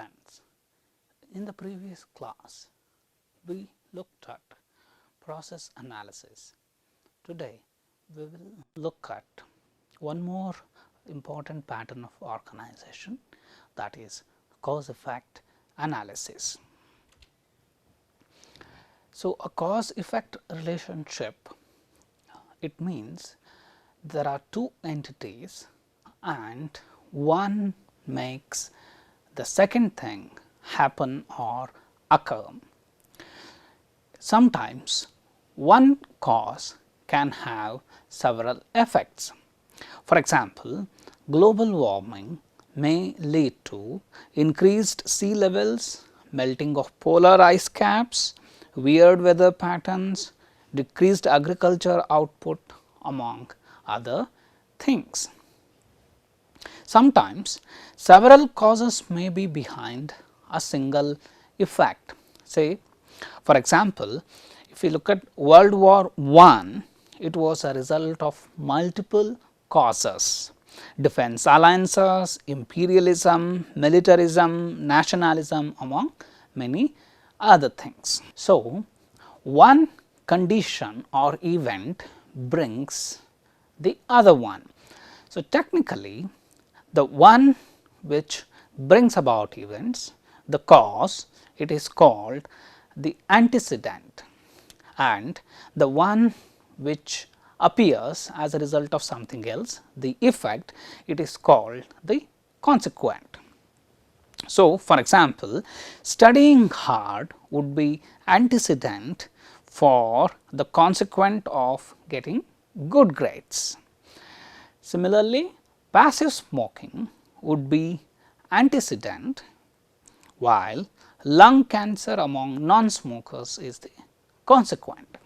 Friends, in the previous class, we looked at process analysis. Today, we will look at one more important pattern of organization, that is cause-effect analysis. So, a cause-effect relationship, it means there are two entities and one makes the second thing happen or occur. Sometimes one cause can have several effects. For example, global warming may lead to increased sea levels, melting of polar ice caps, weird weather patterns, decreased agriculture output, among other things. Sometimes several causes may be behind a single effect. Say, for example, if you look at World War I, it was a result of multiple causes: defense alliances, imperialism, militarism, nationalism, among many other things. So, one condition or event brings the other one. So, technically the one which brings about events, the cause, it is called the antecedent, and the one which appears as a result of something else, the effect, it is called the consequent. So, for example, studying hard would be antecedent for the consequent of getting good grades. Similarly, passive smoking would be antecedent, while lung cancer among non-smokers is the consequent.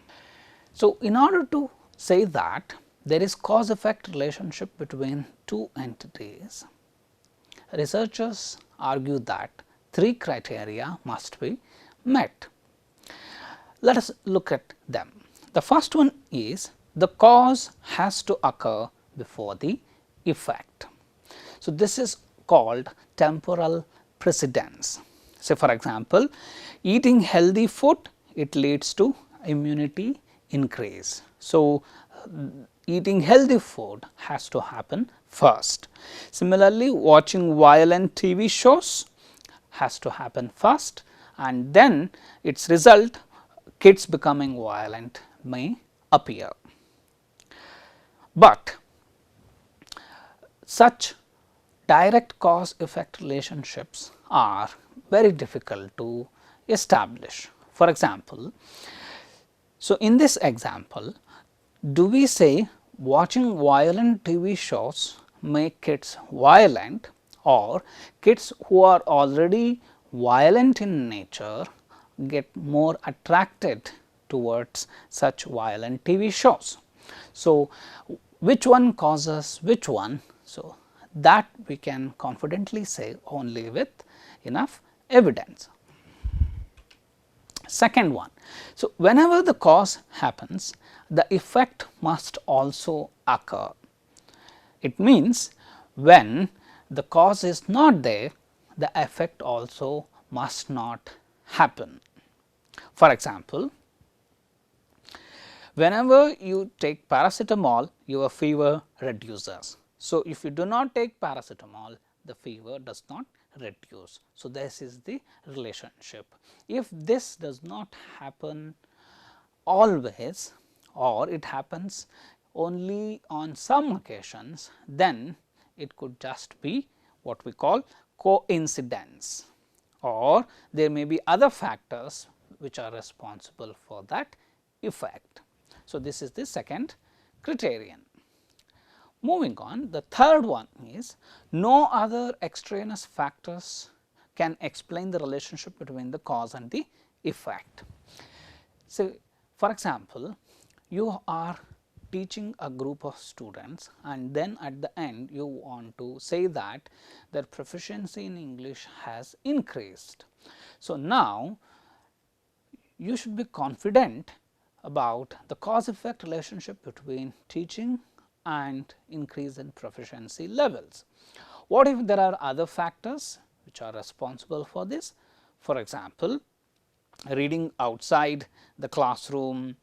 So, in order to say that there is cause-effect relationship between two entities, researchers argue that three criteria must be met. Let us look at them. The first one is the cause has to occur before the effect. So, this is called temporal precedence. Say, for example, eating healthy food, it leads to immunity increase. So, eating healthy food has to happen first. Similarly, watching violent TV shows has to happen first, and then its result, kids becoming violent, may appear. But such direct cause effect relationships are very difficult to establish. For example, so in this example, do we say watching violent TV shows make kids violent, or kids who are already violent in nature get more attracted towards such violent TV shows? So, which one causes which one? So, that we can confidently say only with enough evidence. Second one, so whenever the cause happens, the effect must also occur. It means when the cause is not there, the effect also must not happen. For example, whenever you take paracetamol, your fever reduces. So, if you do not take paracetamol, the fever does not reduce. So, this is the relationship. If this does not happen always, or it happens only on some occasions, then it could just be what we call coincidence, or there may be other factors which are responsible for that effect. So, this is the second criterion. Moving on, the third one is no other extraneous factors can explain the relationship between the cause and the effect. So, for example, you are teaching a group of students, and then at the end you want to say that their proficiency in English has increased. So, now you should be confident about the cause effect relationship between teaching and increase in proficiency levels. What if there are other factors which are responsible for this. For example, reading outside the classroom,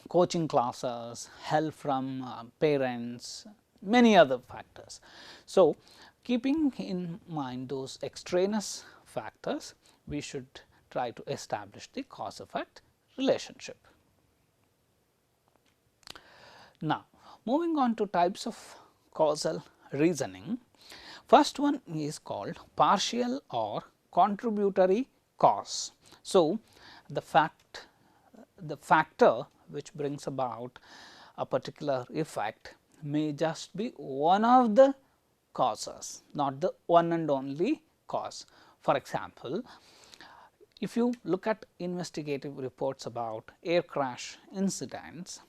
coaching classes, help from parents, many other factors. So, keeping in mind those extraneous factors, we should try to establish the cause effect relationship. Now, moving on to types of causal reasoning. First one is called partial or contributory cause. So, the factor which brings about a particular effect may just be one of the causes, not the one and only cause. For example, if you look at investigative reports about air crash incidents,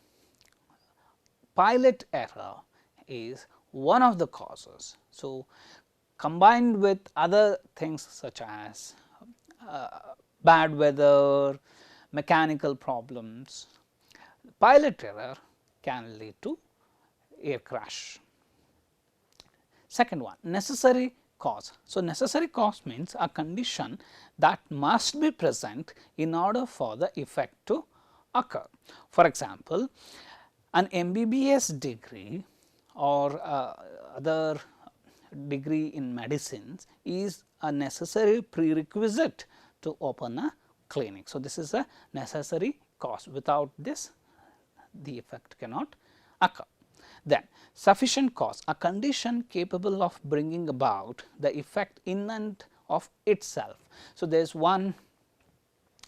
pilot error is one of the causes. So, combined with other things such as bad weather, mechanical problems, pilot error can lead to air crash. Second one, necessary cause. So, necessary cause means a condition that must be present in order for the effect to occur. For example, an MBBS degree or other degree in medicines is a necessary prerequisite to open a clinic. So, this is a necessary cause. Without this, the effect cannot occur. Then, sufficient cause, a condition capable of bringing about the effect in and of itself. So, there is one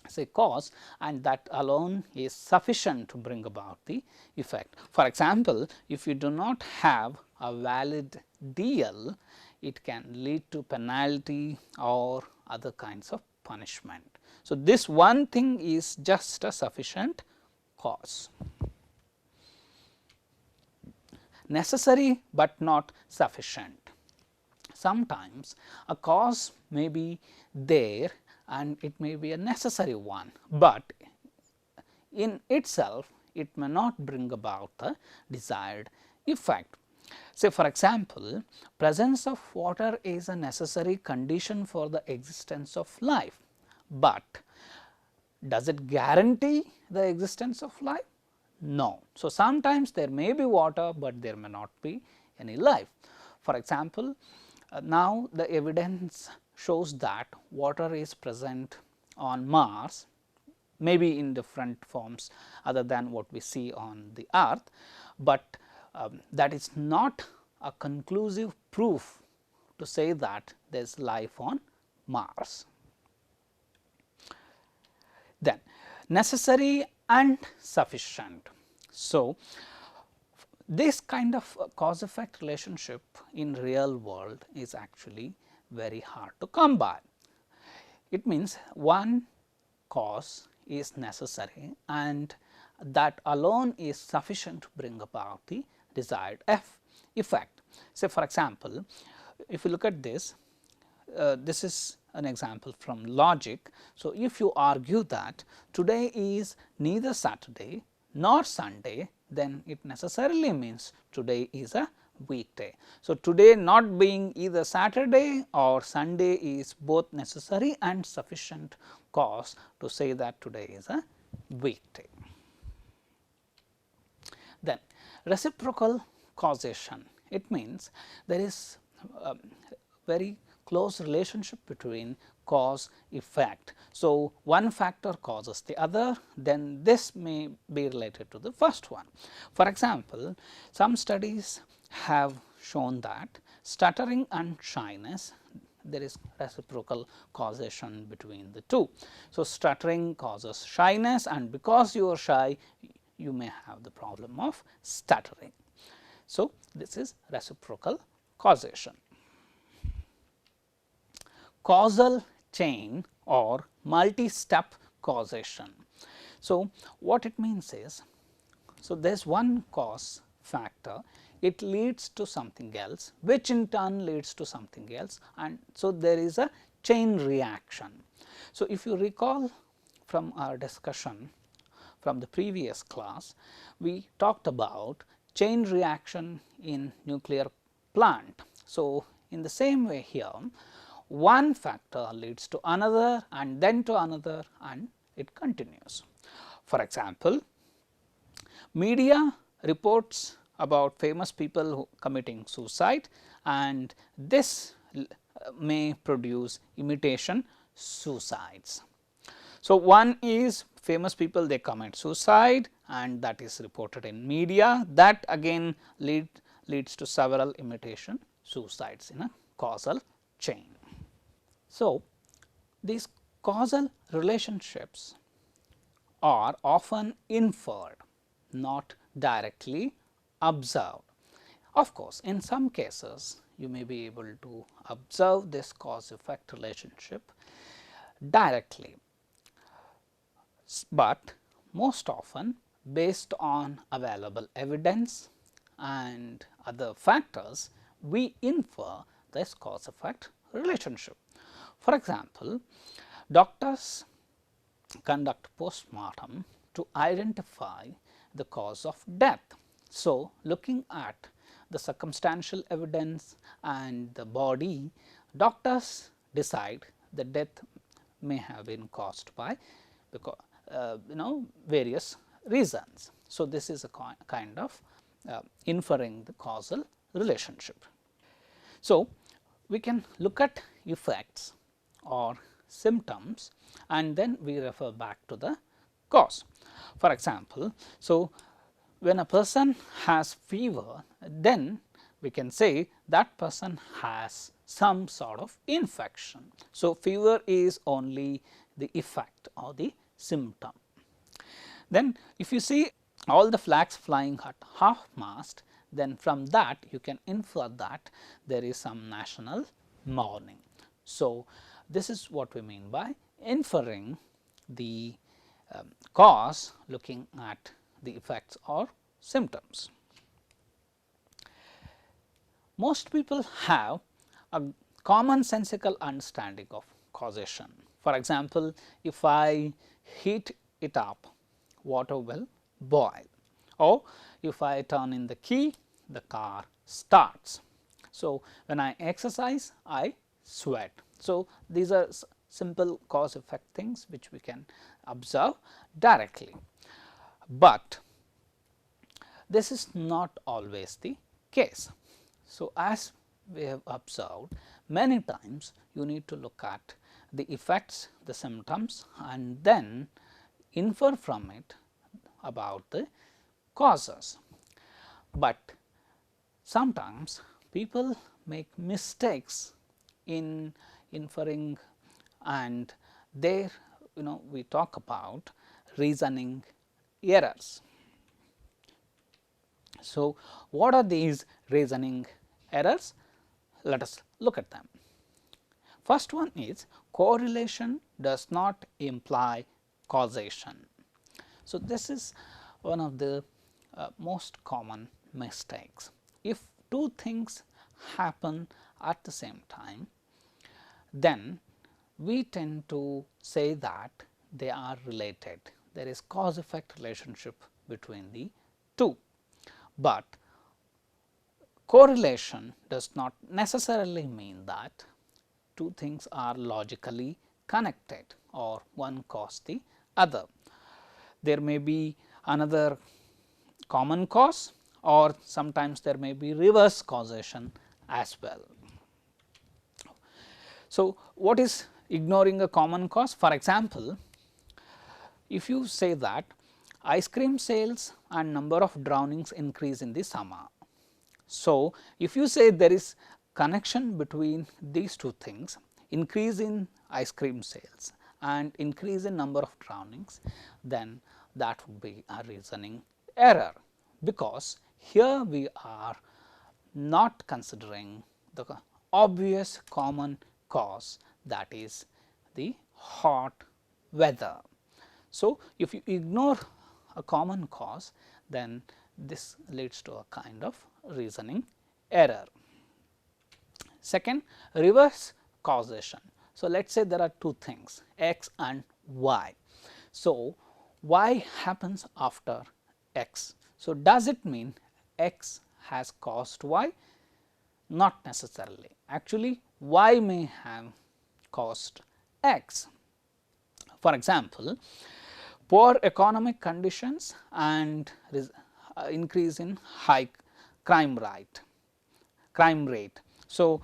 say cause and that alone is sufficient to bring about the effect. For example, if you do not have a valid DL, it can lead to penalty or other kinds of punishment. So, this one thing is just a sufficient cause. Necessary but not sufficient. Sometimes a cause may be there and it may be a necessary one, but in itself it may not bring about the desired effect. Say for example, presence of water is a necessary condition for the existence of life, but does it guarantee the existence of life? No. So, sometimes there may be water, but there may not be any life. For example, now the evidence shows that water is present on Mars, maybe in different forms other than what we see on the earth, but that is not a conclusive proof to say that there is life on Mars. Then necessary and sufficient. So, this kind of cause effect relationship in real world is actually very hard to come by. It means one cause is necessary and that alone is sufficient to bring about the desired effect. Say for example, if you look at this, this is an example from logic. So, if you argue that today is neither Saturday nor Sunday, then it necessarily means today is a weekday. So, today not being either Saturday or Sunday is both necessary and sufficient cause to say that today is a weekday. Then reciprocal causation, it means there is a very close relationship between cause effect. So, one factor causes the other, then this may be related to the first one. For example, some studies have shown that stuttering and shyness, there is reciprocal causation between the two. So, stuttering causes shyness and because you are shy, you may have the problem of stuttering. So, this is reciprocal causation. Causal chain or multi-step causation. So, what it means is, so there is one cause factor, it leads to something else, which in turn leads to something else, and so there is a chain reaction. So, if you recall from our discussion from the previous class, we talked about chain reaction in nuclear plant. So, in the same way here, one factor leads to another and then to another, and it continues. For example, media reports about famous people who committing suicide, and this may produce imitation suicides. So, one is famous people, they commit suicide and that is reported in media, that again leads to several imitation suicides in a causal chain. So, these causal relationships are often inferred, not directly observed. Of course, in some cases you may be able to observe this cause effect relationship directly, but most often based on available evidence and other factors, we infer this cause effect relationship. For example, doctors conduct postmortem to identify the cause of death. So, looking at the circumstantial evidence and the body, doctors decide the death may have been caused by because various reasons. So, this is a kind of inferring the causal relationship. So, we can look at effects or symptoms and then we refer back to the cause. For example, so when a person has fever, then we can say that person has some sort of infection. So, fever is only the effect or the symptom. Then if you see all the flags flying at half mast, then from that you can infer that there is some national mourning. So, this is what we mean by inferring the cause looking at the effects or symptoms. Most people have a commonsensical understanding of causation. For example, if I heat it up, water will boil, or if I turn in the key, the car starts. So, when I exercise, I sweat. So, these are simple cause effect things which we can observe directly, but this is not always the case. So, as we have observed, many times you need to look at the effects, the symptoms, and then infer from it about the causes. But sometimes people make mistakes in inferring, and there we talk about reasoning errors. So, what are these reasoning errors? Let us look at them. First one is correlation does not imply causation. So, this is one of the most common mistakes. If two things happen at the same time, then we tend to say that they are related. There is cause effect relationship between the two, but correlation does not necessarily mean that two things are logically connected or one cause the other. There may be another common cause, or sometimes there may be reverse causation as well. So, what is ignoring a common cause? For example, if you say that ice cream sales and number of drownings increase in the summer. So, if you say there is connection between these two things, increase in ice cream sales and increase in number of drownings, then that would be a reasoning error, because here we are not considering the obvious common cause, that is the hot weather. So, if you ignore a common cause, then this leads to a kind of reasoning error. Second, reverse causation. So, let us say there are two things, x and y. So, y happens after x. So, does it mean x has caused y? Not necessarily. Actually, y may have cost X. For example, poor economic conditions and increase in high crime rate. So,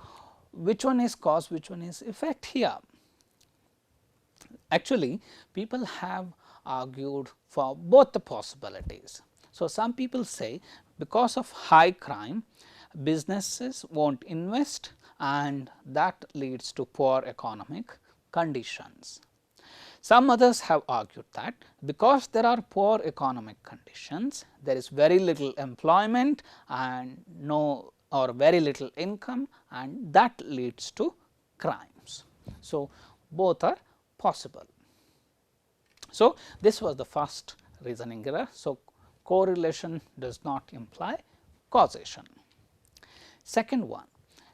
which one is cause, which one is effect here? Actually, people have argued for both the possibilities. So, some people say because of high crime, businesses won't invest and that leads to poor economic conditions. Some others have argued that because there are poor economic conditions, there is very little employment and no or very little income, and that leads to crimes. So, both are possible. So, this was the first reasoning error. So, correlation does not imply causation. Second one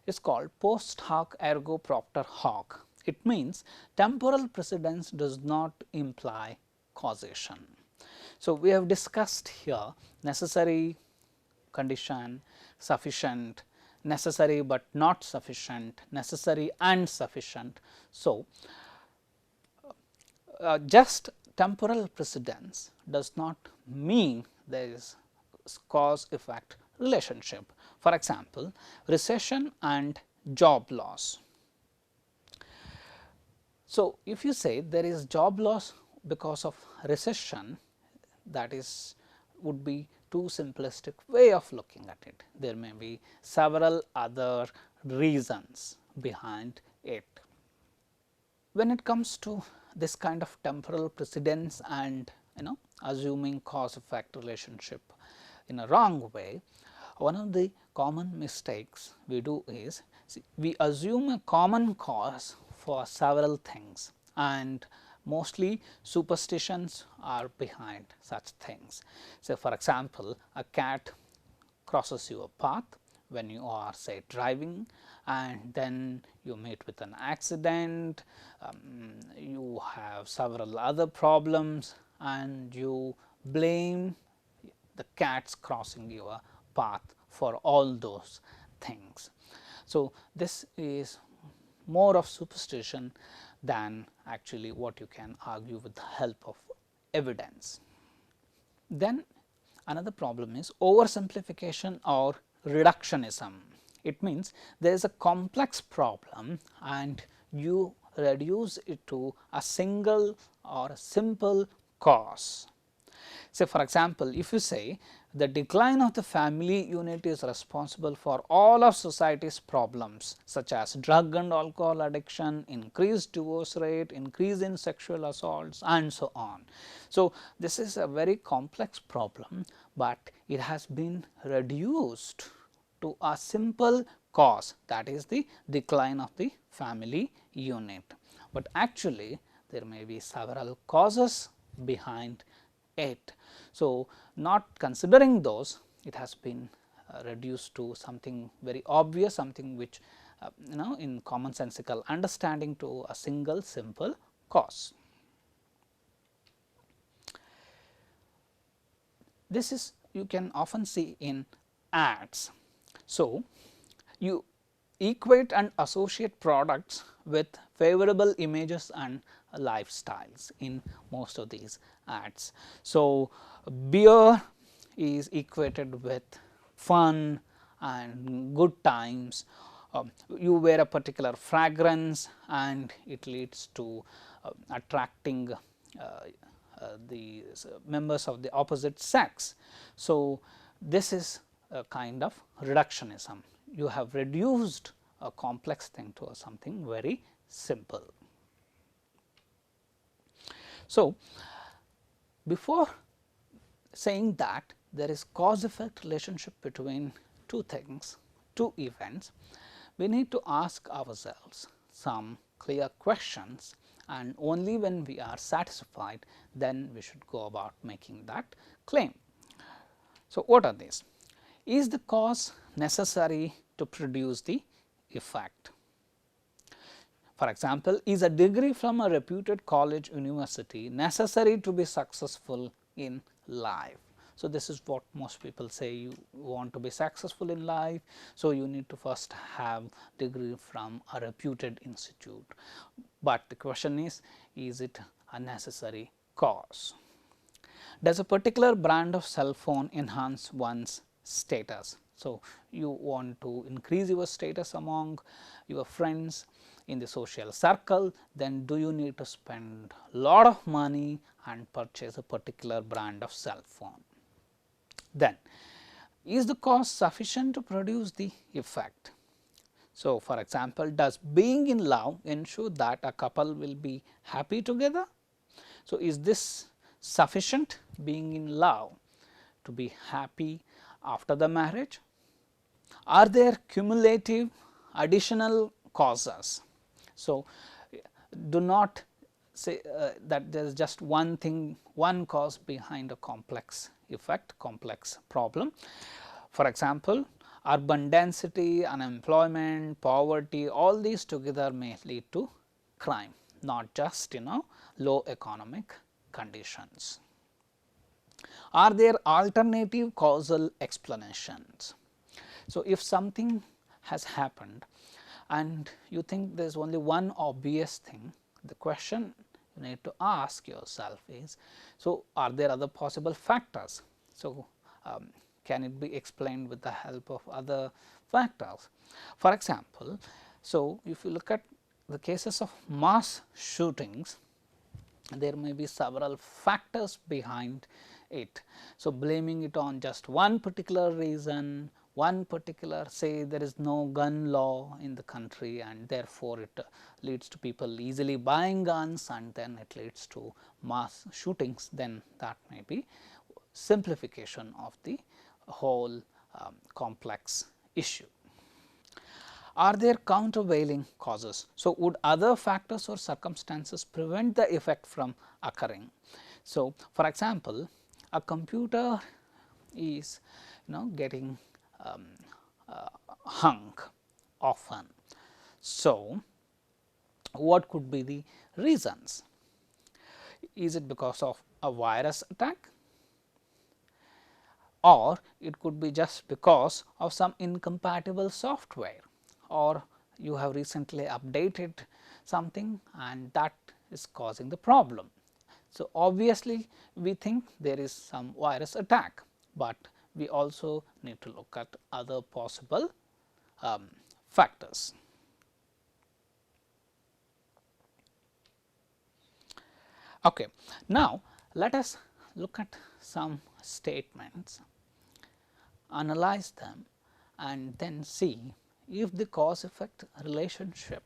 is called post hoc ergo propter hoc. It means temporal precedence does not imply causation. So, we have discussed here necessary condition, sufficient, necessary but not sufficient, necessary and sufficient. So, just temporal precedence does not mean there is cause effect relationship. For example, recession and job loss. So, if you say there is job loss because of recession, that is would be too simplistic way of looking at it. There may be several other reasons behind it. When it comes to this kind of temporal precedence and assuming cause effect relationship in a wrong way, one of the common mistakes we do is we assume a common cause for several things, and mostly superstitions are behind such things. So, for example, a cat crosses your path when you are say driving, and then you meet with an accident, you have several other problems and you blame the cats crossing your path for all those things. So, this is more of superstition than actually what you can argue with the help of evidence. Then another problem is oversimplification or reductionism. It means there is a complex problem and you reduce it to a single or a simple cause. Say for example, if you say the decline of the family unit is responsible for all of society's problems such as drug and alcohol addiction, increased divorce rate, increase in sexual assaults and so on. So, this is a very complex problem, but it has been reduced to a simple cause, that is the decline of the family unit, but actually there may be several causes behind it. So, not considering those, it has been reduced to something very obvious, something which in commonsensical understanding to a single simple cause. This is you can often see in ads. So, you equate and associate products with favorable images and lifestyles in most of these ads. So, beer is equated with fun and good times. You wear a particular fragrance and it leads to attracting the members of the opposite sex. So, this is a kind of reductionism. You have reduced a complex thing to something very simple. So, before saying that there is cause effect relationship between two things, two events, we need to ask ourselves some clear questions, and only when we are satisfied then we should go about making that claim. So, what are these? Is the cause necessary to produce the effect? For example, is a degree from a reputed college university necessary to be successful in life? So, this is what most people say, you want to be successful in life. So, you need to first have degree from a reputed institute, but the question is it a necessary cause? Does a particular brand of cell phone enhance one's status? So, you want to increase your status among your friends in the social circle, then do you need to spend lot of money and purchase a particular brand of cell phone? Then, is the cost sufficient to produce the effect? So, for example, does being in love ensure that a couple will be happy together? So, is this sufficient, being in love, to be happy after the marriage? Are there cumulative additional causes? So, do not say that there is just one thing, one cause behind a complex effect, complex problem. For example, urban density, unemployment, poverty, all these together may lead to crime, not just low economic conditions. Are there alternative causal explanations? So, if something has happened and you think there is only one obvious thing, the question you need to ask yourself is, so are there other possible factors? So, can it be explained with the help of other factors? For example, so if you look at the cases of mass shootings, there may be several factors behind it. So, blaming it on just one particular reason, one particular, say there is no gun law in the country and therefore, it leads to people easily buying guns and then it leads to mass shootings, then that may be simplification of the whole complex issue. Are there countervailing causes? So, would other factors or circumstances prevent the effect from occurring? So, for example, a computer is getting hung often. So, what could be the reasons? Is it because of a virus attack? Or it could be just because of some incompatible software, or you have recently updated something and that is causing the problem. So, obviously, we think there is some virus attack, but we also need to look at other possible factors. Okay. Now, let us look at some statements, analyze them and then see if the cause effect relationship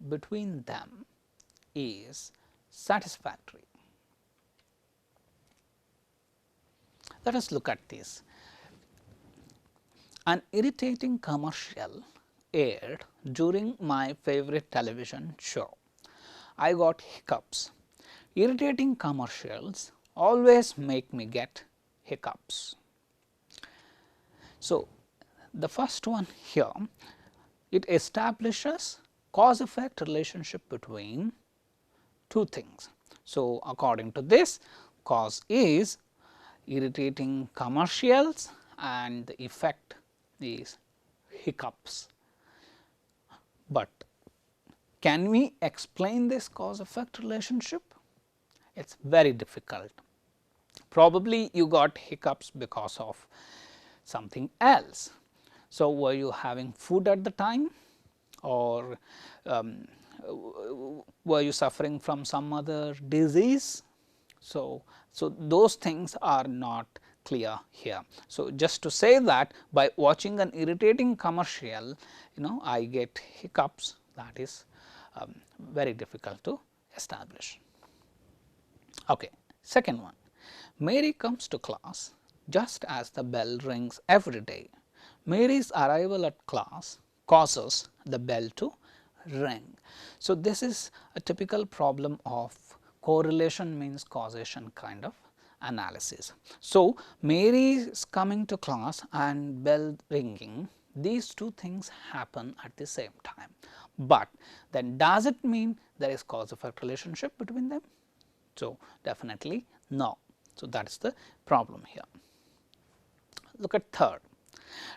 between them is satisfactory. Let us look at this. An irritating commercial aired during my favorite television show. I got hiccups. Irritating commercials always make me get hiccups. So, the first one here, it establishes cause effect relationship between two things. So, according to this, cause is irritating commercials and the effect is hiccups. But can we explain this cause effect relationship? It is very difficult. Probably you got hiccups because of something else. So, were you having food at the time, or were you suffering from some other disease? So, those things are not clear here. So, just to say that by watching an irritating commercial, I get hiccups, that is very difficult to establish. Okay. Second one, Mary comes to class just as the bell rings every day. Mary's arrival at class causes the bell to ring. So, this is a typical problem of correlation means causation kind of analysis. So, Mary is coming to class and bell ringing, these two things happen at the same time, but then does it mean there is cause effect relationship between them? So, definitely no. So, that is the problem here. Look at third,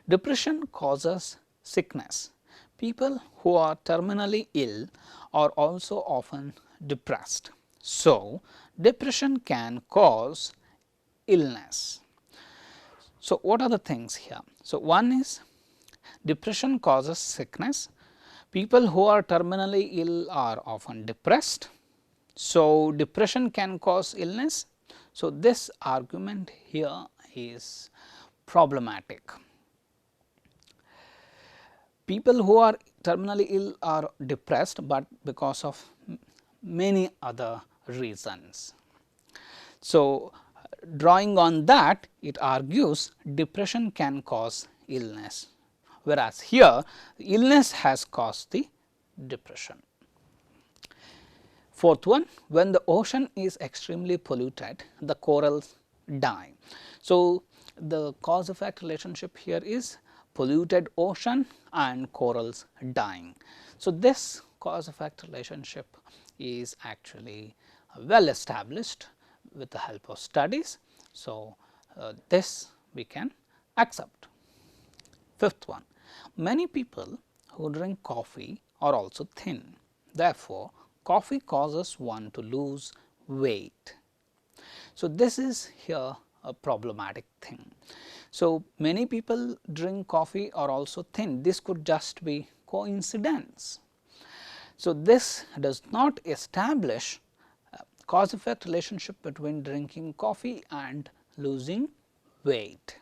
depression causes sickness. People who are terminally ill are also often depressed. So, depression can cause illness. So, what are the things here? So, one is depression causes sickness. People who are terminally ill are often depressed. So, depression can cause illness. So, this argument here is problematic. People who are terminally ill are depressed, but because of many other reasons. So, drawing on that, it argues depression can cause illness, whereas here illness has caused the depression. Fourth one, when the ocean is extremely polluted, the corals die. So, the cause effect relationship here is polluted ocean and corals dying. So, this cause effect relationship is actually well established with the help of studies. So, this we can accept. Fifth one, many people who drink coffee are also thin. Therefore, coffee causes one to lose weight. So, this is here a problematic thing. So, many people drink coffee are also thin. This could just be coincidence. So, this does not establish cause effect relationship between drinking coffee and losing weight.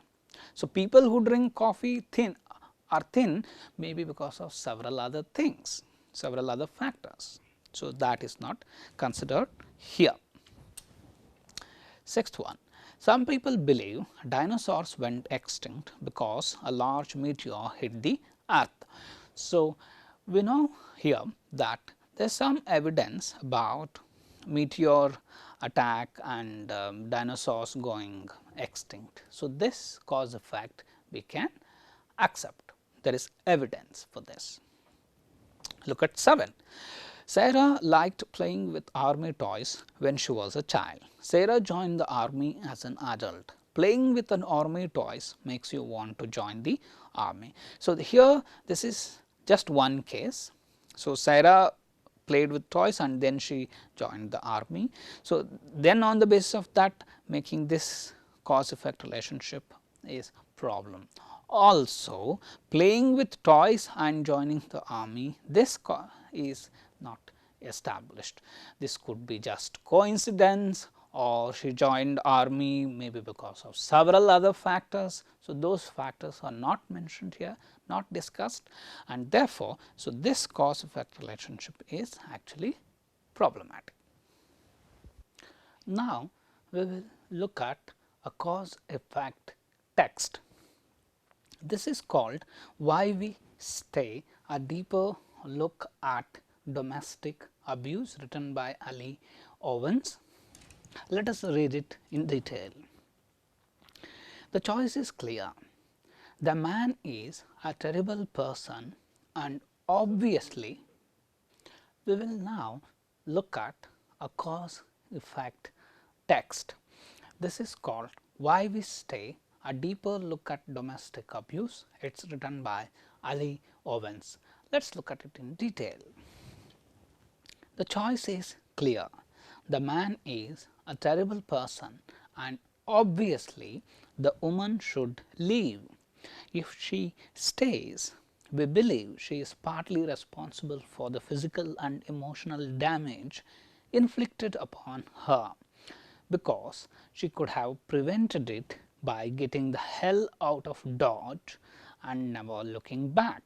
So, people who drink coffee are thin maybe because of several other things, several other factors. So, that is not considered here. Sixth one, some people believe dinosaurs went extinct because a large meteor hit the earth. So, we know here that there is some evidence about meteor attack and dinosaurs going extinct. So, this cause effect we can accept, there is evidence for this. Look at 7. Sarah liked playing with army toys when she was a child. Sarah joined the army as an adult. Playing with an army toys makes you want to join the army. So, here this is just one case. So, Sarah played with toys and then she joined the army. So, then on the basis of that, making this cause effect relationship is problem. Also, playing with toys and joining the army, this is not established. This could be just coincidence, or she joined army maybe because of several other factors. So, those factors are not mentioned here, not discussed, and therefore, so this cause effect relationship is actually problematic. Now, we will look at a cause effect text. This is called Why We Stay, a deeper look at domestic abuse, written by Ali Owens. Let us read it in detail. The choice is clear. The man is a terrible person, and obviously we will now look at a cause effect text. This is called Why We Stay, a deeper look at domestic abuse. It is written by Ali Owens. Let us look at it in detail. The choice is clear. The man is a terrible person, and obviously the woman should leave. If she stays, we believe she is partly responsible for the physical and emotional damage inflicted upon her, because she could have prevented it by getting the hell out of Dodge and never looking back.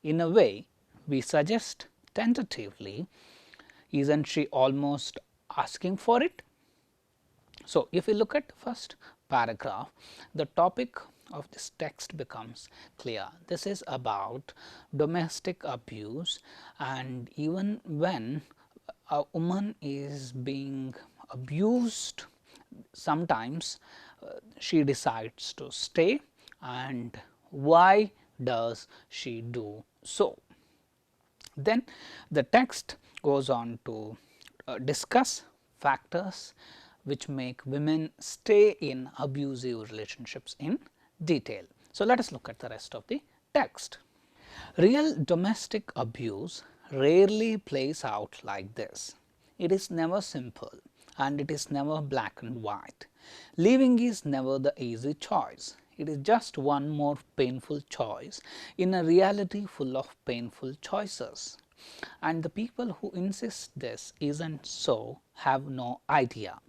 In a way, we suggest tentatively, isn't she almost asking for it? So, if we look at the first paragraph, the topic of this text becomes clear. This is about domestic abuse, and even when a woman is being abused, sometimes she decides to stay, and why does she do so? Then the text goes on to discuss factors which make women stay in abusive relationships in detail. So, let us look at the rest of the text. Real domestic abuse rarely plays out like this. It is never simple and it is never black and white. Leaving is never the easy choice. It is just one more painful choice in a reality full of painful choices. And the people who insist this isn't so have no idea.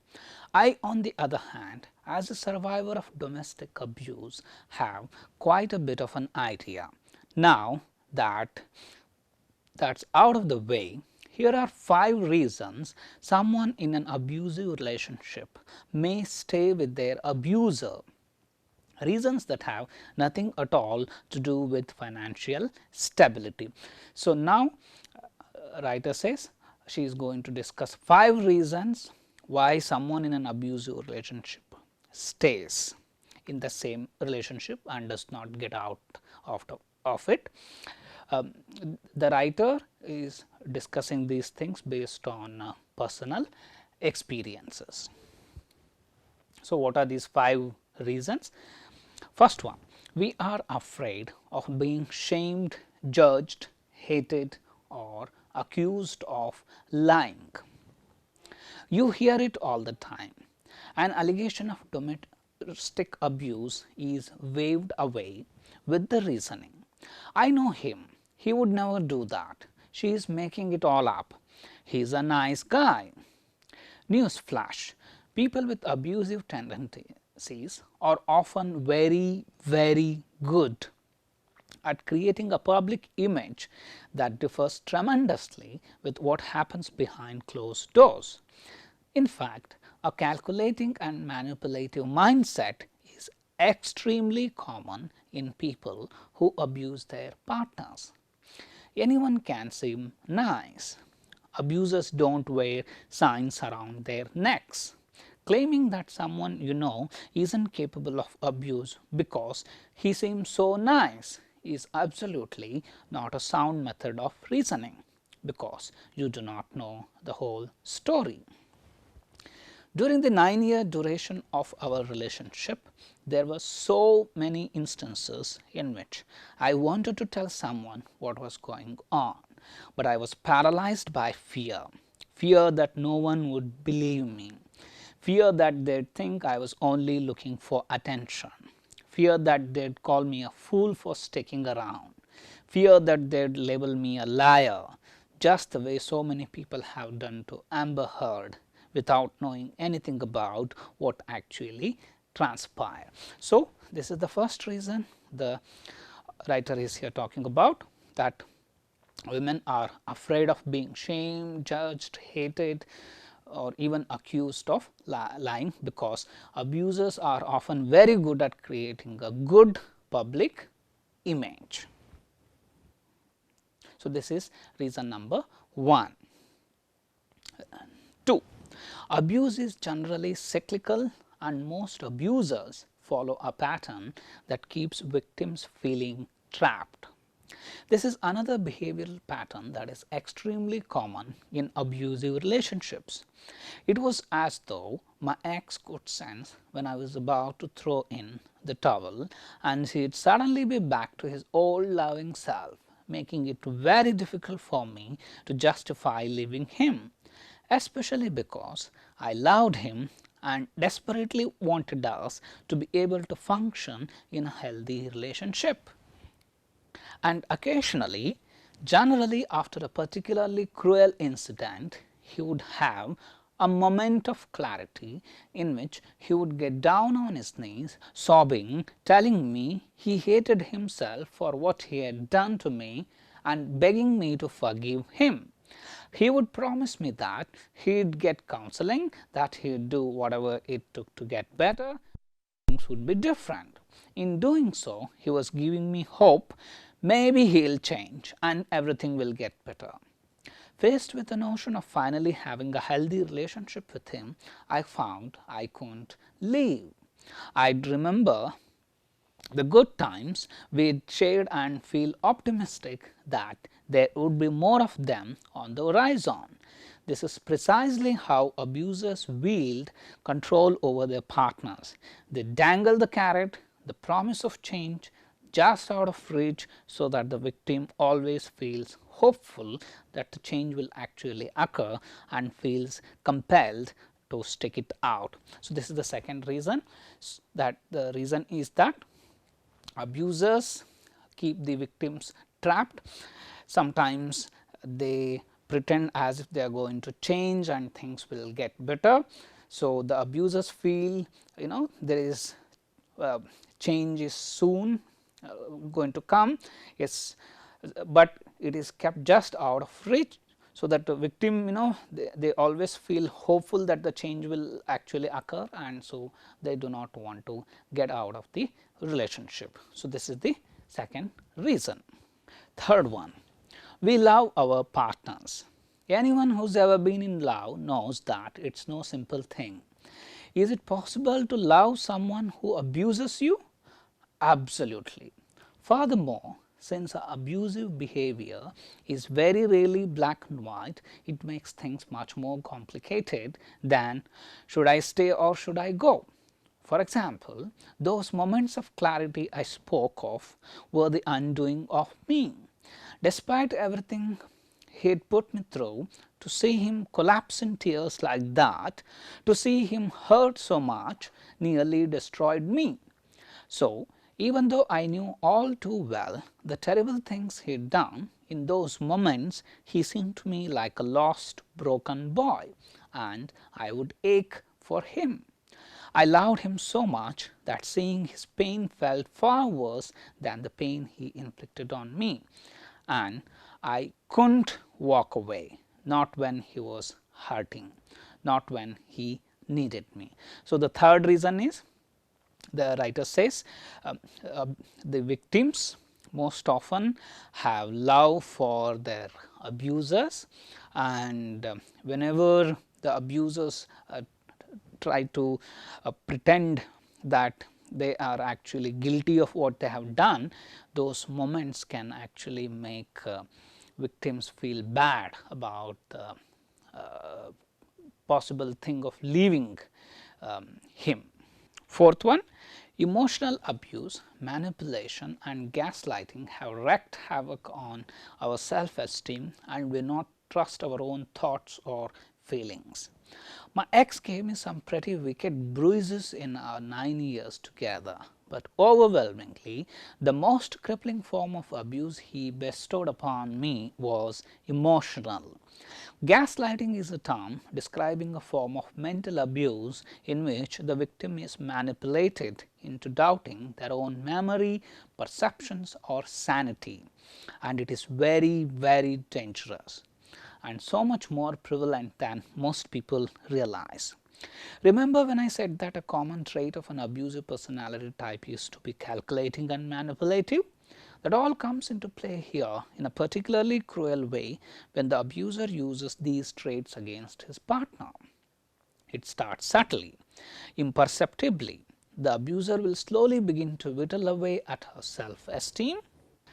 I, on the other hand, as a survivor of domestic abuse, have quite a bit of an idea. Now that that's out of the way, here are 5 reasons someone in an abusive relationship may stay with their abuser. Reasons that have nothing at all to do with financial stability. So, now writer says she is going to discuss 5 reasons why someone in an abusive relationship stays in the same relationship and does not get out of it. The writer is discussing these things based on personal experiences. So, what are these 5 reasons? First one, we are afraid of being shamed, judged, hated or accused of lying. You hear it all the time. An allegation of domestic abuse is waved away with the reasoning, I know him, he would never do that, she is making it all up, he is a nice guy. Newsflash, people with abusive tendencies are often very, very good at creating a public image that differs tremendously with what happens behind closed doors. In fact, a calculating and manipulative mindset is extremely common in people who abuse their partners. Anyone can seem nice. Abusers don't wear signs around their necks claiming that someone you know isn't capable of abuse because he seems so nice is absolutely not a sound method of reasoning, because you do not know the whole story. During the 9-year duration of our relationship, there were so many instances in which I wanted to tell someone what was going on, but I was paralyzed by fear, fear that no one would believe me, fear that they'd think I was only looking for attention, fear that they'd call me a fool for sticking around, fear that they'd label me a liar, just the way so many people have done to Amber Heard without knowing anything about what actually transpired. So, this is the first reason the writer is here talking about, that women are afraid of being shamed, judged, hated or even accused of lying, because abusers are often very good at creating a good public image. So, this is reason number 1. 2. Abuse is generally cyclical and most abusers follow a pattern that keeps victims feeling trapped. This is another behavioral pattern that is extremely common in abusive relationships. It was as though my ex could sense when I was about to throw in the towel and he'd suddenly be back to his old loving self, making it very difficult for me to justify leaving him, especially because I loved him and desperately wanted us to be able to function in a healthy relationship. And occasionally, generally after a particularly cruel incident, he would have a moment of clarity in which he would get down on his knees, sobbing, telling me he hated himself for what he had done to me and begging me to forgive him. He would promise me that he'd get counseling, that he'd do whatever it took to get better, things would be different. In doing so, he was giving me hope, maybe he'll change and everything will get better. Faced with the notion of finally having a healthy relationship with him, I found I couldn't leave. I'd remember the good times we'd shared and feel optimistic that there would be more of them on the horizon. This is precisely how abusers wield control over their partners. They dangle the carrot, the promise of change, just out of reach, so that the victim always feels hopeful that the change will actually occur and feels compelled to stick it out. So, this is the second reason, that the reason is that abusers keep the victims trapped. Sometimes they pretend as if they are going to change and things will get better. So, the abusers feel, there is change is soon going to come, yes, but it is kept just out of reach. So, that the victim, they always feel hopeful that the change will actually occur, and so they do not want to get out of the relationship. So, this is the second reason. Third one, we love our partners. Anyone who has ever been in love knows that it is no simple thing. Is it possible to love someone who abuses you? Absolutely. Furthermore, since abusive behavior is very rarely black and white, it makes things much more complicated than should I stay or should I go. For example, those moments of clarity I spoke of were the undoing of me. Despite everything he had put me through, to see him collapse in tears like that, to see him hurt so much, nearly destroyed me. So, even though I knew all too well the terrible things he had done, in those moments he seemed to me like a lost, broken boy, and I would ache for him. I loved him so much that seeing his pain felt far worse than the pain he inflicted on me, and I couldn't walk away, not when he was hurting, not when he needed me. So, the third reason is, the writer says, the victims most often have love for their abusers, and whenever the abusers try to pretend that they are actually guilty of what they have done, those moments can actually make victims feel bad about the possible thing of leaving him. Fourth one, emotional abuse, manipulation and gaslighting have wreaked havoc on our self-esteem, and we not trust our own thoughts or feelings. My ex gave me some pretty wicked bruises in our 9 years together, but overwhelmingly the most crippling form of abuse he bestowed upon me was emotional. Gaslighting is a term describing a form of mental abuse in which the victim is manipulated into doubting their own memory, perceptions or sanity, and it is very, very dangerous and so much more prevalent than most people realize. Remember when I said that a common trait of an abusive personality type is to be calculating and manipulative? That all comes into play here in a particularly cruel way when the abuser uses these traits against his partner. It starts subtly, imperceptibly. The abuser will slowly begin to whittle away at her self-esteem,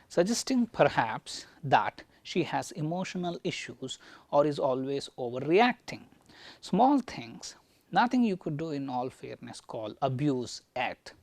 suggesting perhaps that she has emotional issues or is always overreacting. Small things, nothing you could do in all fairness call abuse yet,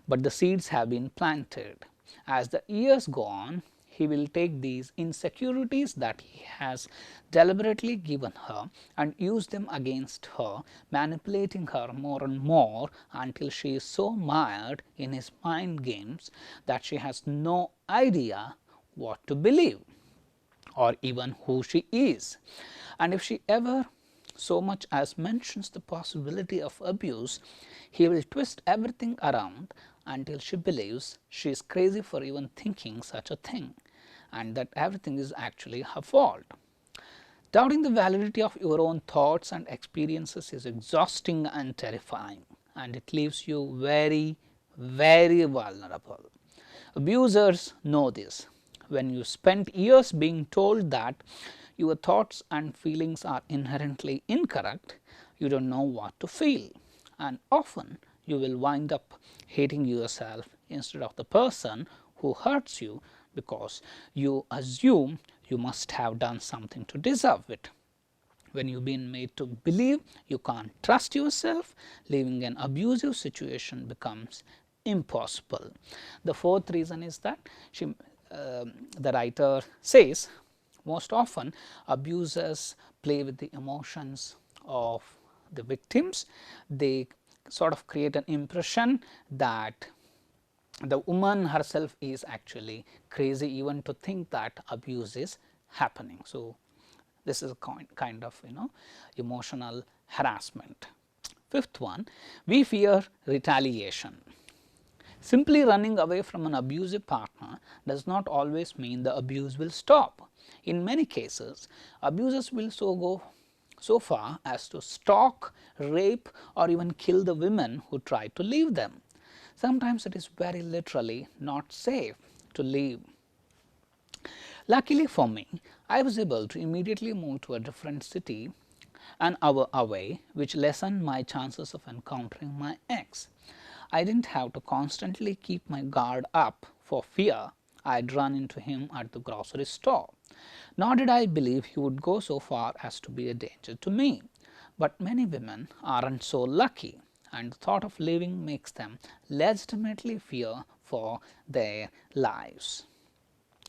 but the seeds have been planted. As the years go on, he will take these insecurities that he has deliberately given her and use them against her, manipulating her more and more until she is so mired in his mind games that she has no idea what to believe or even who she is. And if she ever so much as mentions the possibility of abuse, he will twist everything around until she believes she is crazy for even thinking such a thing, and that everything is actually her fault. Doubting the validity of your own thoughts and experiences is exhausting and terrifying, and it leaves you very, very vulnerable. Abusers know this. When you spend years being told that your thoughts and feelings are inherently incorrect, you don't know what to feel, and often you will wind up hating yourself instead of the person who hurts you, because you assume you must have done something to deserve it. when you have been made to believe you can't trust yourself, leaving an abusive situation becomes impossible. The fourth reason is that the writer says most often abusers play with the emotions of the victims. They sort of create an impression that the woman herself is actually crazy even to think that abuse is happening. So, this is a kind of emotional harassment. Fifth one, we fear retaliation. Simply running away from an abusive partner does not always mean the abuse will stop. In many cases, abusers will go so far as to stalk, rape or even kill the women who try to leave them. Sometimes it is very literally not safe to leave. Luckily for me, I was able to immediately move to a different city an hour away, which lessened my chances of encountering my ex. I did not have to constantly keep my guard up for fear I would run into him at the grocery store. Nor did I believe he would go so far as to be a danger to me. But many women are not so lucky, and the thought of leaving makes them legitimately fear for their lives.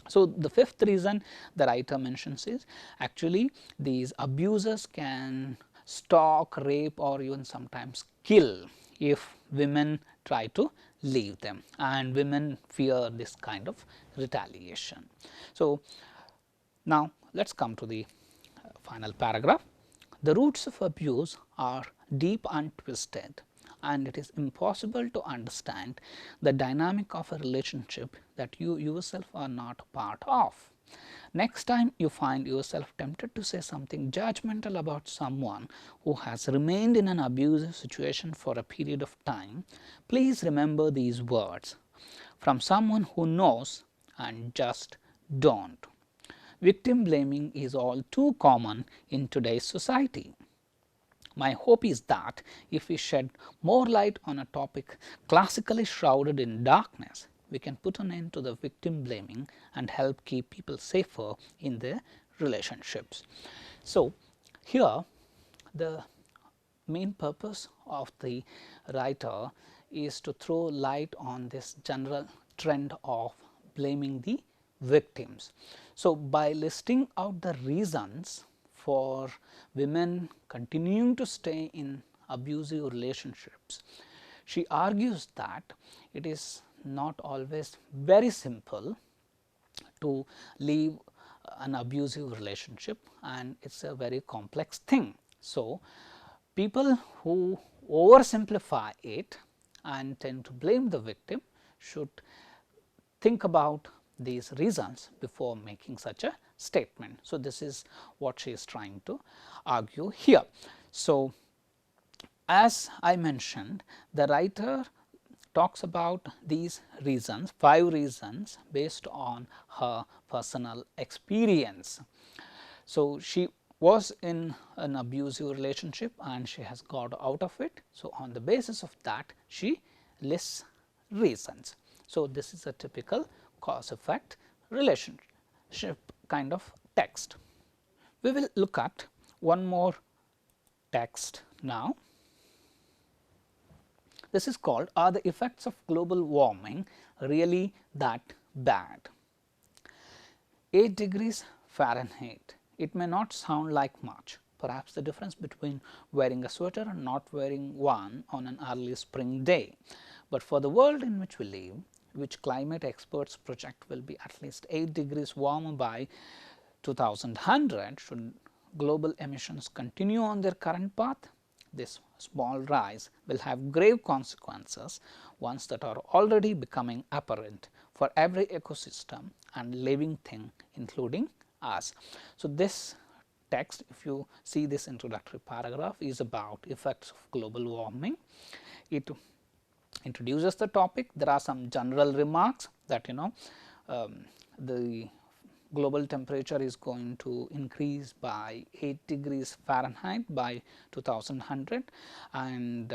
So, the fifth reason the writer mentions is actually these abusers can stalk, rape or even sometimes kill if women try to leave them, and women fear this kind of retaliation. So, now let us come to the final paragraph. The roots of abuse are deep and twisted, and it is impossible to understand the dynamic of a relationship that you yourself are not a part of. Next time you find yourself tempted to say something judgmental about someone who has remained in an abusive situation for a period of time, please remember these words from someone who knows and just don't. Victim blaming is all too common in today's society. My hope is that if we shed more light on a topic classically shrouded in darkness, we can put an end to the victim blaming and help keep people safer in their relationships. So, here the main purpose of the writer is to throw light on this general trend of blaming the victims. So, by listing out the reasons for women continuing to stay in abusive relationships, she argues that it is not always very simple to leave an abusive relationship, and it is a very complex thing. So, people who oversimplify it and tend to blame the victim should think about these reasons before making such a statement. So, this is what she is trying to argue here. So, as I mentioned, the writer talks about these reasons, 5 reasons based on her personal experience. So, she was in an abusive relationship and she has got out of it. So, on the basis of that she lists reasons. So, this is a typical cause effect relationship kind of text. We will look at one more text now. This is called, Are the effects of global warming really that bad? 8 degrees Fahrenheit. It may not sound like much, perhaps the difference between wearing a sweater and not wearing one on an early spring day. But for the world in which we live, which climate experts project will be at least 8 degrees warmer by 2100, should global emissions continue on their current path, this small rise will have grave consequences, ones that are already becoming apparent for every ecosystem and living thing, including us. So, this text, if you see this introductory paragraph, is about effects of global warming. It introduces the topic. There are some general remarks that the global temperature is going to increase by 8 degrees Fahrenheit by 2100, and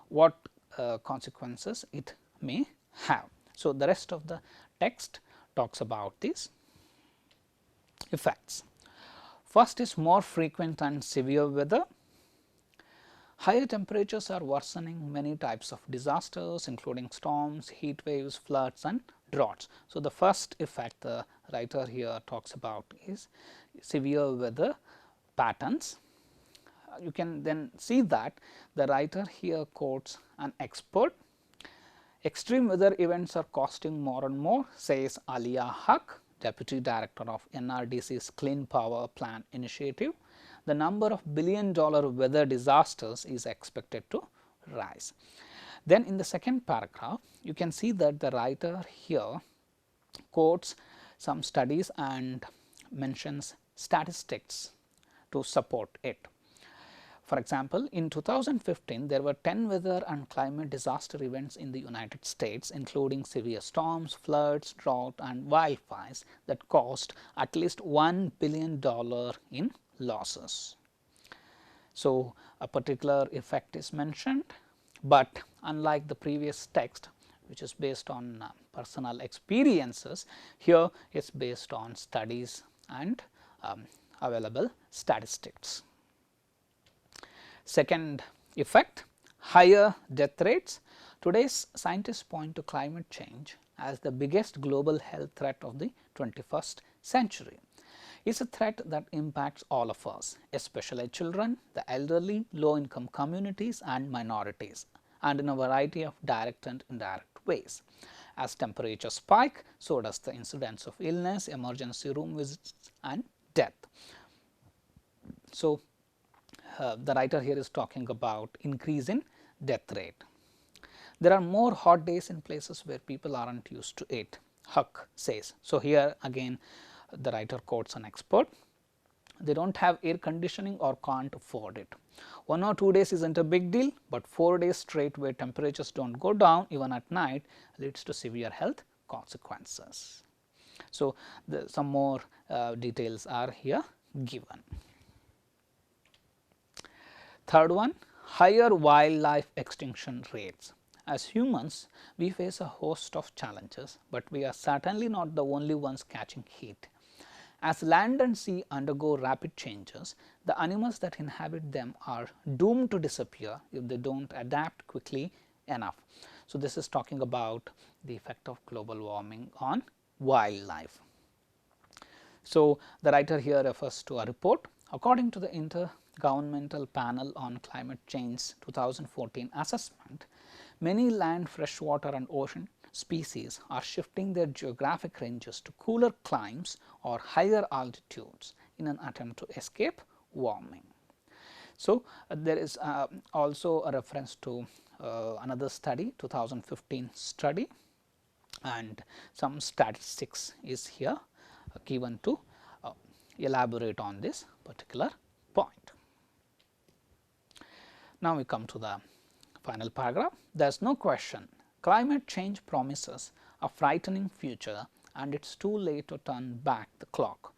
what consequences it may have. So, the rest of the text talks about these effects. First is more frequent and severe weather. Higher temperatures are worsening many types of disasters, including storms, heat waves, floods and droughts. So, the first effect the writer here talks about is severe weather patterns. You can then see that the writer here quotes an expert. Extreme weather events are costing more and more, says Alia Haq, Deputy Director of NRDC's Clean Power Plan Initiative. The number of billion-dollar weather disasters is expected to rise. Then in the second paragraph, you can see that the writer here quotes some studies and mentions statistics to support it. For example, in 2015, there were 10 weather and climate disaster events in the United States, including severe storms, floods, drought and wildfires that caused at least $1 billion in losses. So, a particular effect is mentioned, but unlike the previous text, which is based on personal experiences, here it is based on studies and available statistics. Second effect, higher death rates. Today's scientists point to climate change as the biggest global health threat of the 21st century. It is a threat that impacts all of us, especially children, the elderly, low income communities and minorities, and in a variety of direct and indirect ways. As temperatures spike, so does the incidence of illness, emergency room visits and death. So, the writer here is talking about increase in death rate. There are more hot days in places where people are not used to it, Huck says. So, here again the writer quotes an expert. They do not have air conditioning or can't afford it. 1 or 2 days is not a big deal, but 4 days straight where temperatures do not go down even at night leads to severe health consequences. So, some more details are here given. Third one, higher wildlife extinction rates. As humans, we face a host of challenges, but we are certainly not the only ones catching heat. As land and sea undergo rapid changes, the animals that inhabit them are doomed to disappear if they do not adapt quickly enough. So, this is talking about the effect of global warming on wildlife. So, the writer here refers to a report. According to the Intergovernmental Panel on Climate Change 2014 assessment, many land, freshwater and ocean species are shifting their geographic ranges to cooler climes or higher altitudes in an attempt to escape warming. So, there is also a reference to another study, 2015 study, and some statistics is here given to elaborate on this particular point. Now, we come to the final paragraph. There is no question climate change promises a frightening future and it is too late to turn back the clock.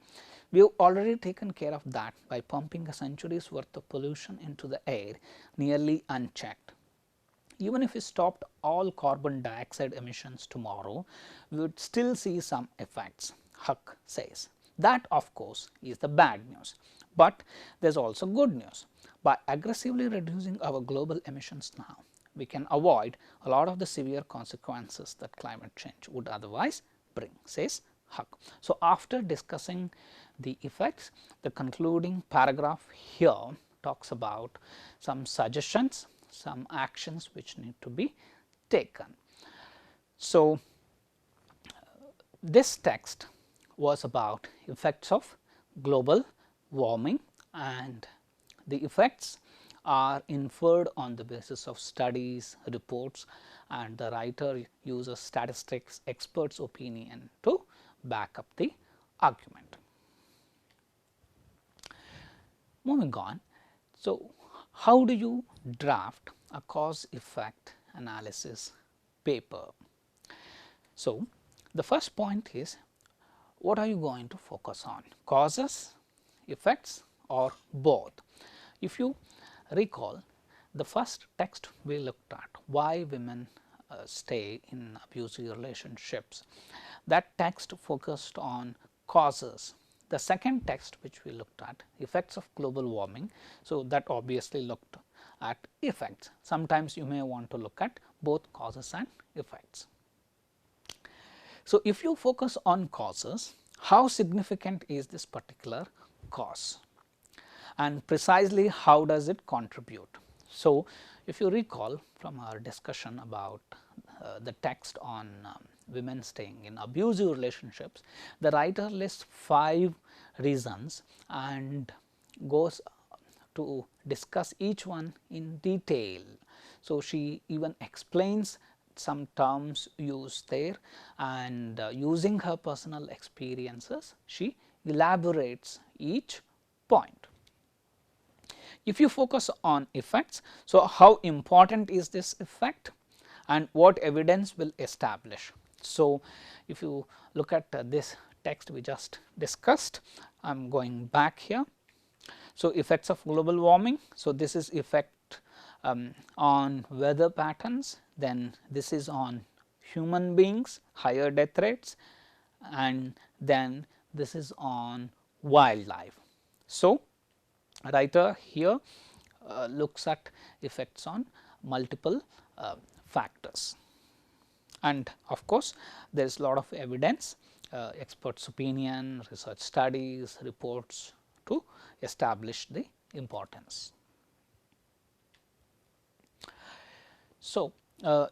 We have already taken care of that by pumping a century's worth of pollution into the air nearly unchecked. Even if we stopped all carbon dioxide emissions tomorrow, we would still see some effects, Huck says. That of course is the bad news, but there is also good news. By aggressively reducing our global emissions now, we can avoid a lot of the severe consequences that climate change would otherwise bring, says Huck. So, after discussing the effects, the concluding paragraph here talks about some suggestions, some actions which need to be taken. So, this text was about effects of global warming, and the effects are inferred on the basis of studies, reports, and the writer uses statistics, experts' opinion to back up the argument. Moving on. So, how do you draft a cause effect analysis paper? So, the first point is, what are you going to focus on, causes, effects or both? If you recall, the first text we looked at, why women stay in abusive relationships, that text focused on causes the second text which we looked at, effects of global warming. So, that obviously looked at effects. Sometimes you may want to look at both causes and effects. So, if you focus on causes, how significant is this particular cause and precisely how does it contribute? So, if you recall from our discussion about the text on women staying in abusive relationships, the writer lists 5 reasons and goes to discuss each one in detail. So, she even explains some terms used there, and using her personal experiences, she elaborates each point. If you focus on effects, so how important is this effect and what evidence will establish? So, if you look at this text we just discussed, I am going back here. So, effects of global warming. So, this is effect on weather patterns, then this is on human beings, higher death rates, and then this is on wildlife. So, writer here looks at effects on multiple factors, and of course, there is a lot of evidence, experts opinion, research studies, reports to establish the importance. So,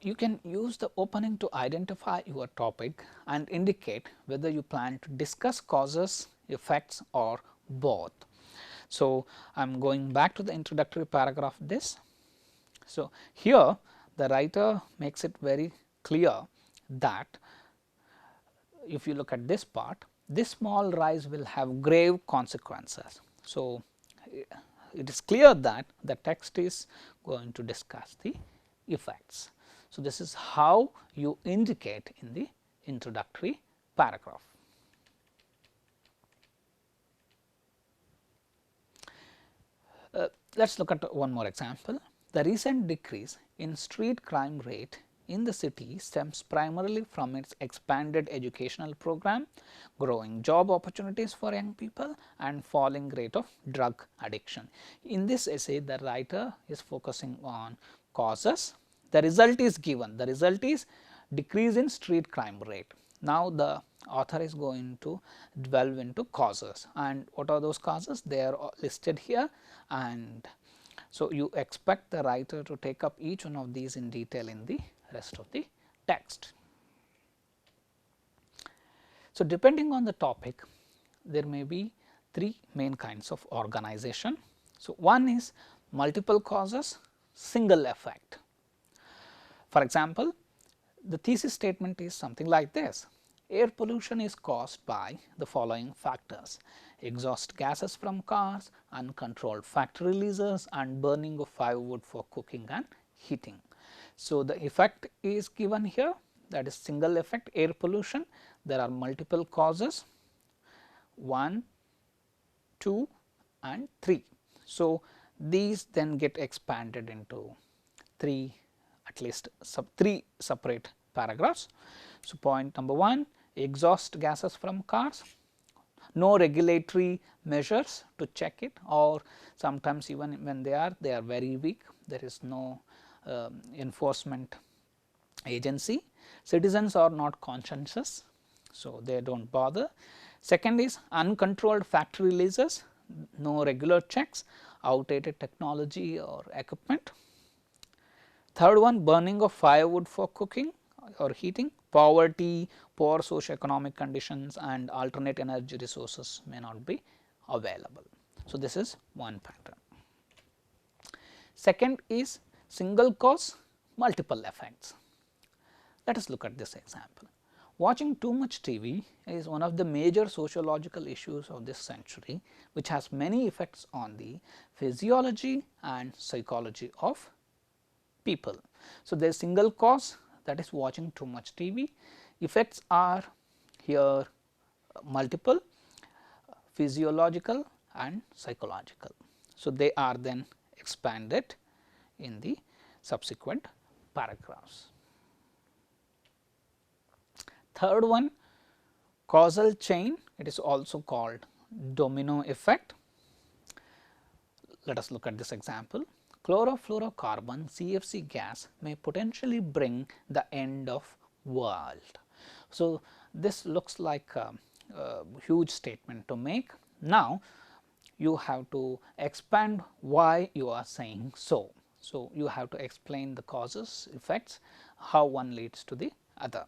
you can use the opening to identify your topic and indicate whether you plan to discuss causes, effects or both. So, I am going back to the introductory paragraph this. So, here the writer makes it very clear that if you look at this part, this small rise will have grave consequences. So, it is clear that the text is going to discuss the effects. So, this is how you indicate in the introductory paragraph. Let us look at one more example. The recent decrease in street crime rate in the city stems primarily from its expanded educational program, growing job opportunities for young people and falling rate of drug addiction. In this essay, the writer is focusing on causes. The result is given, the result is decrease in street crime rate. Now, the author is going to delve into causes, and what are those causes? They are listed here, and so you expect the writer to take up each one of these in detail in the rest of the text. So, depending on the topic, there may be 3 main kinds of organization. So, one is multiple causes, single effect. For example, the thesis statement is something like this: air pollution is caused by the following factors: exhaust gases from cars, uncontrolled factory releases and burning of firewood for cooking and heating. So, the effect is given here, that is single effect, air pollution. There are multiple causes 1, 2 and 3. So, these then get expanded into 3, at least 3 separate paragraphs. So, point number 1, exhaust gases from cars, no regulatory measures to check it, or sometimes even when they are very weak, there is no enforcement agency. Citizens are not conscientious, so they do not bother. Second is uncontrolled factory releases, no regular checks, outdated technology or equipment. Third one, burning of firewood for cooking or heating, poverty, poor socio-economic conditions and alternate energy resources may not be available. So, this is one pattern. Second is single cause, multiple effects. Let us look at this example. Watching too much TV is one of the major sociological issues of this century, which has many effects on the physiology and psychology of people. So, there is single cause, that is watching too much TV. Effects are here multiple, physiological and psychological. So, they are then expanded in the subsequent paragraphs. Third one, causal chain, it is also called domino effect. Let us look at this example. Chlorofluorocarbon CFC gas may potentially bring the end of world. So, this looks like a huge statement to make. Now, you have to expand why you are saying so. So, you have to explain the causes, effects, how one leads to the other.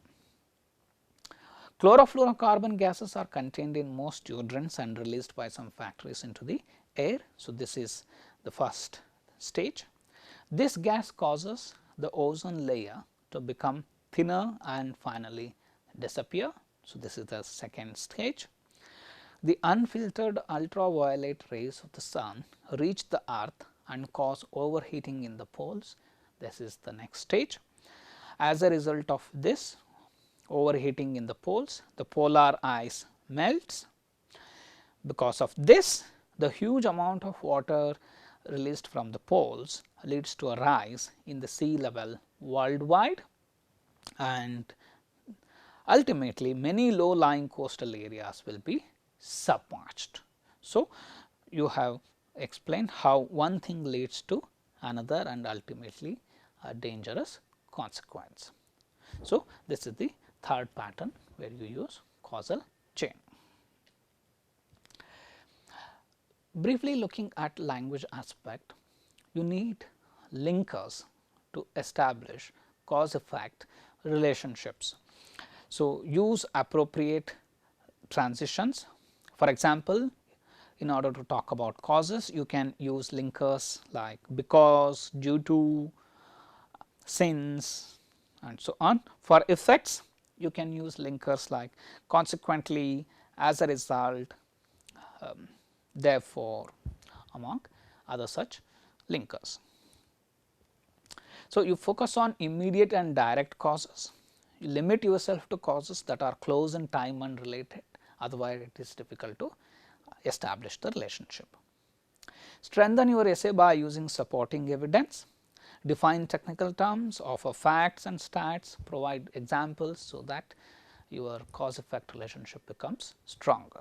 Chlorofluorocarbon gases are contained in most deodorants and released by some factories into the air. So, this is the first stage. This gas causes the ozone layer to become thinner and finally disappear. So, this is the second stage. The unfiltered ultraviolet rays of the sun reach the earth and cause overheating in the poles. This is the next stage. As a result of this overheating in the poles, the polar ice melts. Because of this, the huge amount of water released from the poles leads to a rise in the sea level worldwide, and ultimately many low lying coastal areas will be submerged. So, you have explained how one thing leads to another and ultimately a dangerous consequence. So, this is the third pattern where you use causal chain. Briefly looking at language aspect, you need linkers to establish cause effect relationships. So, use appropriate transitions. For example, in order to talk about causes, you can use linkers like because, due to, since, and so on. For effects, you can use linkers like consequently, as a result, therefore, among other such linkers. So, you focus on immediate and direct causes. You limit yourself to causes that are close in time and related, otherwise it is difficult to establish the relationship. Strengthen your essay by using supporting evidence. Define technical terms, offer facts and stats, provide examples, so that your cause effect relationship becomes stronger.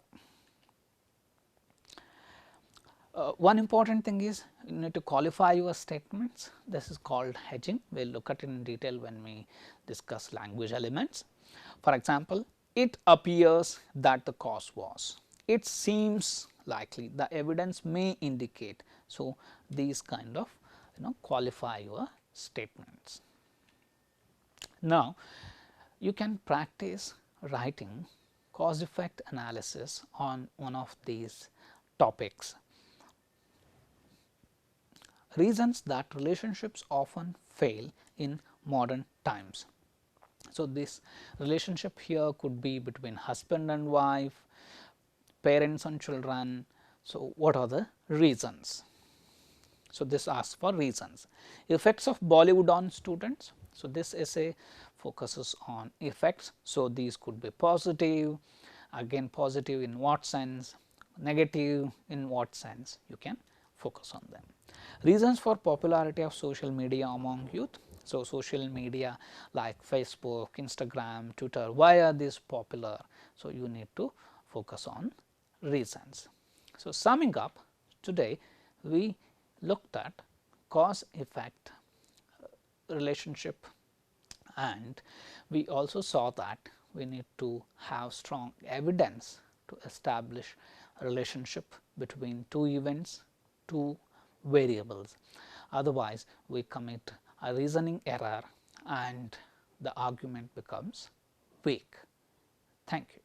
One important thing is you need to qualify your statements. This is called hedging. We will look at it in detail when we discuss language elements. For example, it appears that the cause was, it seems likely, the evidence may indicate. So, these kind of qualify your statements. Now, you can practice writing cause effect analysis on one of these topics. Reasons that relationships often fail in modern times. So, this relationship here could be between husband and wife, parents and children. So, what are the reasons? So, this asks for reasons. Effects of Bollywood on students. So, this essay focuses on effects. So, these could be positive, again positive in what sense, negative in what sense, you can focus on them. Reasons for popularity of social media among youth. So, social media like Facebook, Instagram, Twitter, why are these popular? So, you need to focus on reasons. So, summing up, today we looked at cause effect relationship, and we also saw that we need to have strong evidence to establish a relationship between two events, two variables. Otherwise, we commit a reasoning error and the argument becomes weak. Thank you.